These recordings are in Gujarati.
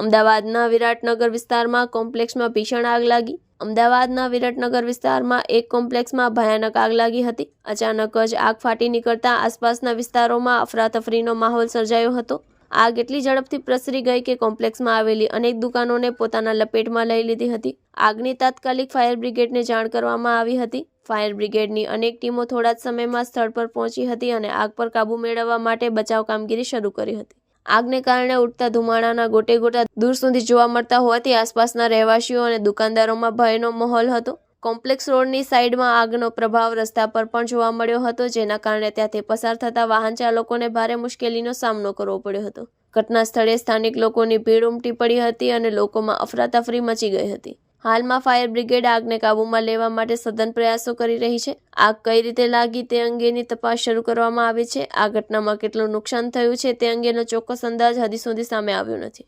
અમદાવાદના વિરાટનગર વિસ્તારમાં કોમ્પ્લેક્સમાં ભીષણ આગ લાગી. અમદાવાદના વિરાટનગર વિસ્તારમાં એક કોમ્પ્લેક્સમાં ભયાનક આગ લાગી હતી. અચાનક જ આગ ફાટી નીકળતા આસપાસના વિસ્તારોમાં અફરાતફરીનો માહોલ સર્જાયો હતો. આગ એટલી ઝડપથી પ્રસરી ગઈ કે કોમ્પ્લેક્સમાં આવેલી અનેક દુકાનોને પોતાના લપેટમાં લઈ લીધી હતી. આગની તાત્કાલિક ફાયર બ્રિગેડને જાણ કરવામાં આવી હતી. ફાયર બ્રિગેડની અનેક ટીમો થોડા જ સમયમાં સ્થળ પર પહોંચી હતી અને આગ પર કાબૂ મેળવવા માટે બચાવ કામગીરી શરૂ કરી હતી. આગને કારણે ઉઠતા ધુમાડાના ગોટે ગોટા દૂર સુધી જોવા મળતા હોવાથી આસપાસના રહેવાસીઓ અને દુકાનદારોમાં ભયનો માહોલ હતો. કોમ્પ્લેક્સ રોડની સાઈડમાં આગનો પ્રભાવ રસ્તા પર પણ જોવા મળ્યો હતો, જેના કારણે ત્યાંથી પસાર થતા વાહન ચાલકોને ભારે મુશ્કેલીનો સામનો કરવો પડ્યો હતો. ઘટના સ્થળે સ્થાનિક લોકોની ભીડ ઉમટી પડી હતી અને લોકોમાં અફરાતફરી મચી ગઈ હતી. હાલમાં ફાયર બ્રિગેડ આગને કાબૂમાં લેવા માટે સઘન પ્રયાસો કરી રહી છે. આગ કઈ રીતે લાગી તે અંગેની તપાસ શરૂ કરવામાં આવી છે. આ ઘટનામાં કેટલું નુકસાન થયું છે તે અંગેનો ચોક્કસ અંદાજ હજી સુધી સામે આવ્યો નથી.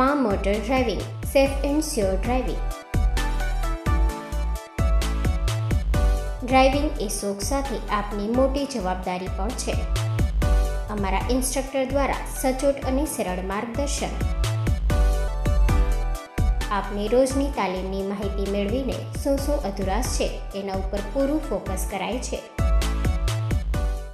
માં motor driving, safe and sure driving. Driving એ શોખ સાથે આપની મોટી જવાબદારી પણ છે. અમારા ઇન્સ્ટ્રક્ટર દ્વારા સચોટ અને સરળ માર્ગદર્શન. આપની રોજની તાલીમની માહિતી મેળવીને શું અધુરાશ છે તેના ઉપર પૂરું ફોકસ કરાય છે.